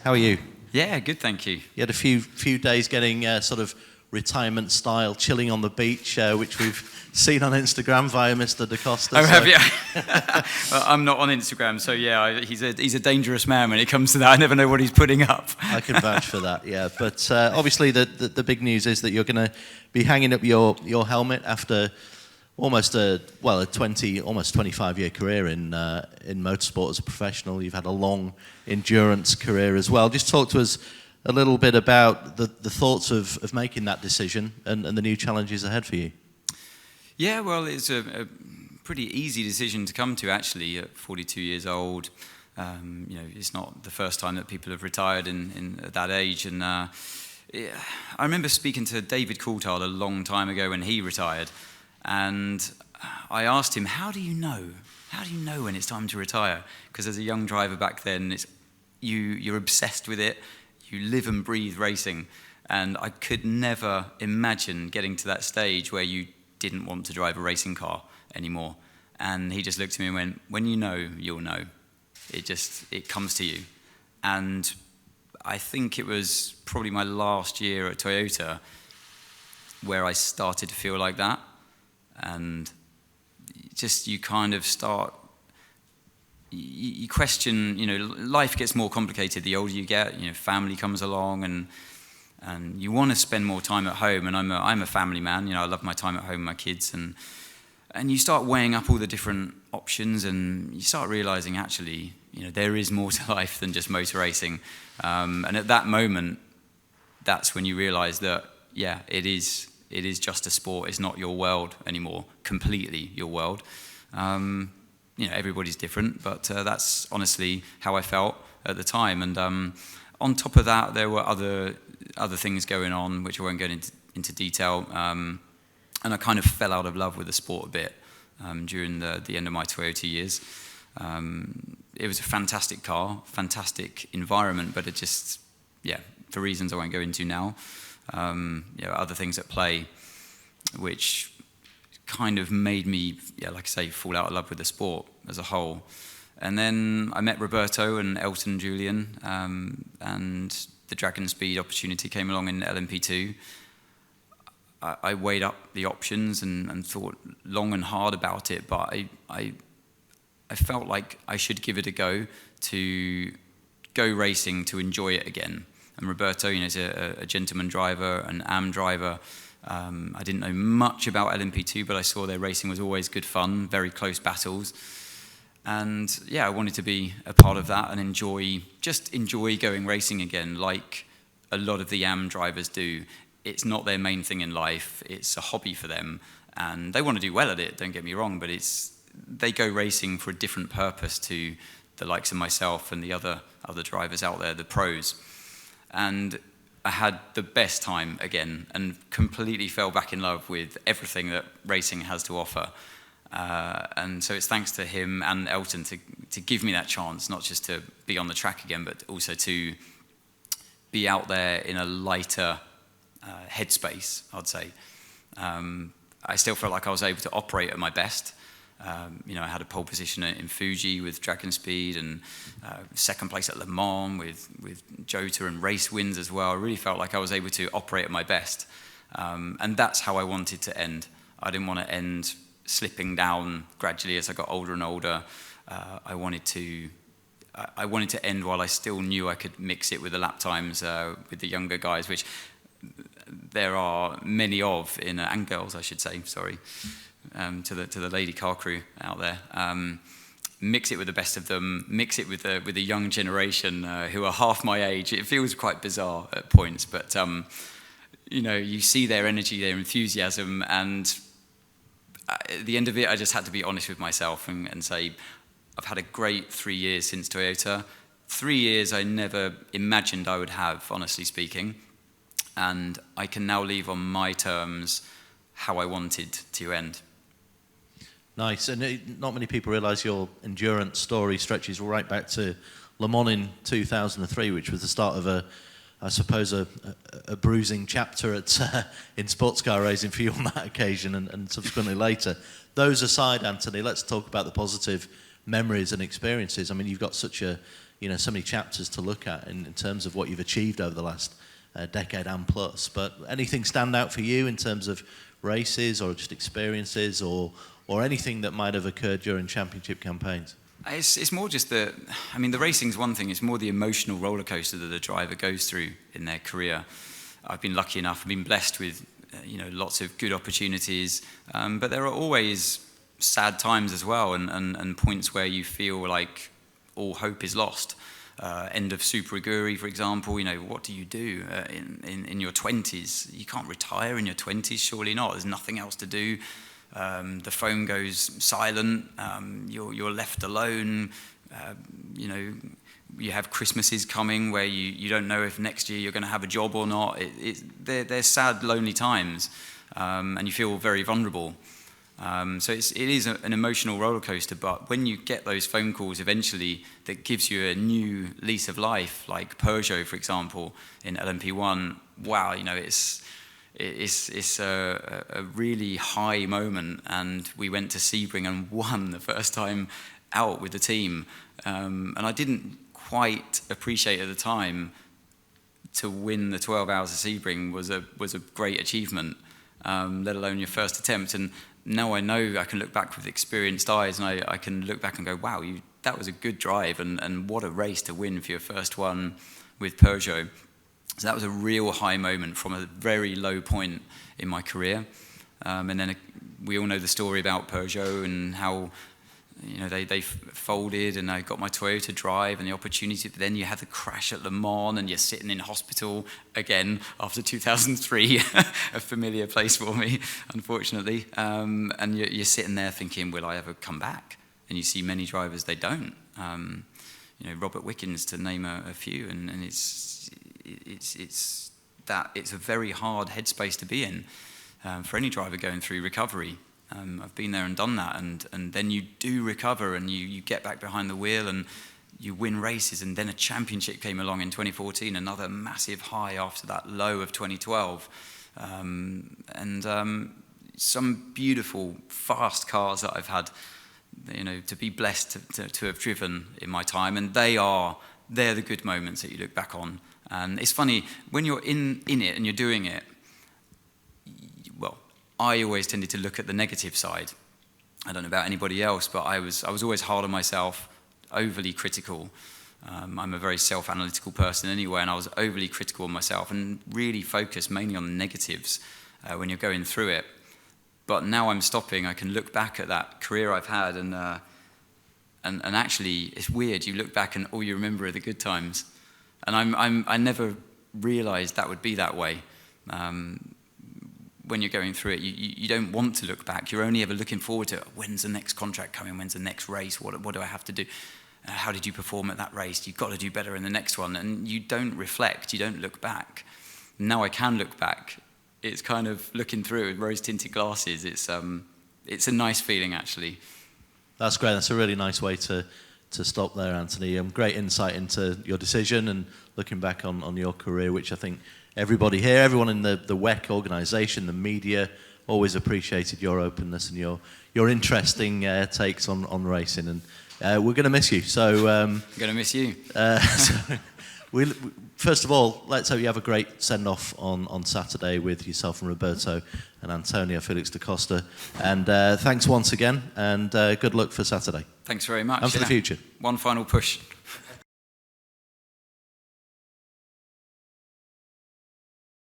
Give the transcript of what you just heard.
How are you? Yeah, good, thank you. You had a few days getting sort of retirement style, chilling on the beach, which we've seen on Instagram via Mr. DaCosta. Oh, have you? Well, I'm not on Instagram, so yeah, he's a dangerous man when it comes to that. I never know what he's putting up. I can vouch for that, yeah. But obviously the big news is that you're going to be hanging up your helmet after almost a 25-year career in motorsport as a professional. You've had a long endurance career as well. Just talk to us a little bit about the thoughts of making that decision and the new challenges ahead for you. Yeah, well, it's a pretty easy decision to come to, actually, at 42 years old. It's not the first time that people have retired at that age. And I remember speaking to David Coulthard a long time ago when he retired. And I asked him, how do you know? How do you know when it's time to retire? Because as a young driver back then, you're obsessed with it. You live and breathe racing. And I could never imagine getting to that stage where you didn't want to drive a racing car anymore. And he just looked at me and went, when you know, you'll know. It comes to you. And I think it was probably my last year at Toyota where I started to feel like that. And just you kind of start, you question, life gets more complicated the older you get. Family comes along and you want to spend more time at home. And I'm a family man. I love my time at home with my kids. And you start weighing up all the different options, and you start realizing actually, there is more to life than just motor racing. And at that moment, that's when you realize that, yeah, it is just a sport. It's not your world anymore, completely your world. Everybody's different, but that's honestly how I felt at the time. And on top of that, there were other things going on, which I won't go into detail. And I kind of fell out of love with the sport a bit during the end of my Toyota years. It was a fantastic car, fantastic environment, but it just, for reasons I won't go into now, other things at play, which kind of made me, like I say, fall out of love with the sport as a whole. And then I met Roberto and Elton Julian, and the Dragon Speed opportunity came along in LMP2. I weighed up the options and thought long and hard about it, but I felt like I should give it a go to go racing, to enjoy it again. And Roberto, is a gentleman driver, an AM driver. I didn't know much about LMP2, but I saw their racing was always good fun, very close battles. And I wanted to be a part of that and enjoy going racing again, like a lot of the AM drivers do. It's not their main thing in life. It's a hobby for them, and they want to do well at it, don't get me wrong, but they go racing for a different purpose to the likes of myself and the other drivers out there, the pros. And I had the best time again and completely fell back in love with everything that racing has to offer. And so it's thanks to him and Elton to give me that chance, not just to be on the track again, but also to be out there in a lighter headspace, I'd say. I still felt like I was able to operate at my best. I had a pole position in Fuji with Dragon Speed, and second place at Le Mans with JOTA and race wins as well. I really felt like I was able to operate at my best. And that's how I wanted to end. I didn't want to end slipping down gradually as I got older and older. I wanted to end while I still knew I could mix it with the lap times with the younger guys, which there are many of and girls, I should say, sorry, to the lady car crew out there. Mix it with the best of them, mix it with the young generation who are half my age. It feels quite bizarre at points, but you see their energy, their enthusiasm, and at the end of it, I just had to be honest with myself and say, I've had a great 3 years since Toyota. 3 years I never imagined I would have, honestly speaking. And I can now leave on my terms how I wanted to end. Nice. And not many people realise your endurance story stretches right back to Le Mans in 2003, which was the start of a bruising chapter in sports car racing for you on that occasion and subsequently later. Those aside, Anthony, let's talk about the positive memories and experiences. I mean, you've got such a, so many chapters to look at in terms of what you've achieved over the last decade and plus. But anything stand out for you in terms of races or just experiences or anything that might have occurred during championship campaigns? It's more just the racing's one thing, it's more the emotional roller coaster that a driver goes through in their career. I've been lucky enough, I've been blessed with lots of good opportunities, but there are always sad times as well, and points where you feel like all hope is lost. End of Super Aguri, for example, what do you do in your 20s? You can't retire in your 20s, surely not. There's nothing else to do. The phone goes silent, you're left alone, you have Christmases coming where you don't know if next year you're going to have a job or not. They're sad, lonely times, and you feel very vulnerable. So it is an emotional roller coaster, but when you get those phone calls eventually that gives you a new lease of life, like Peugeot, for example, in LMP1, wow, it's a really high moment, and we went to Sebring and won the first time out with the team, and I didn't quite appreciate at the time to win the 12 hours of Sebring was a great achievement, let alone your first attempt. And now I know I can look back with experienced eyes, and I can look back and go, wow, that was a good drive, and what a race to win for your first one with Peugeot. So that was a real high moment from a very low point in my career. And then we all know the story about Peugeot and how they folded, and I got my Toyota drive and the opportunity. But then you had the crash at Le Mans, and you're sitting in hospital again after 2003, a familiar place for me, unfortunately. And you're sitting there thinking, will I ever come back? And you see many drivers, they don't. Robert Wickens, to name a few, and it's a very hard headspace to be in for any driver going through recovery. I've been there and done that, and then you do recover, and you get back behind the wheel, and you win races, and then a championship came along in 2014, another massive high after that low of 2012, some beautiful fast cars that I've had, to be blessed to have driven in my time, and they're the good moments that you look back on. And it's funny, when you're in it and you're doing it, well, I always tended to look at the negative side. I don't know about anybody else, but I was always hard on myself, overly critical. I'm a very self-analytical person anyway, and I was overly critical of myself and really focused mainly on the negatives when you're going through it. But now I'm stopping, I can look back at that career I've had, and actually, it's weird, you look back and all you remember are the good times. And I never realized that would be that way. When you're going through it, you don't want to look back. You're only ever looking forward to, when's the next contract coming? When's the next race? What do I have to do? How did you perform at that race? You've got to do better in the next one. And you don't reflect. You don't look back. Now I can look back. It's kind of looking through with rose-tinted glasses. It's a nice feeling, actually. That's great. That's a really nice way to stop there, Anthony. Great insight into your decision and looking back on your career, which I think everybody here, everyone in the WEC organisation, the media, always appreciated your openness and your interesting takes on racing. And we're going to miss you. So I'm going to miss you. First of all, let's hope you have a great send-off on Saturday with yourself and Roberto and Antonio Felix da Costa. And thanks once again, and good luck for Saturday. Thanks very much. And for the future. One final push.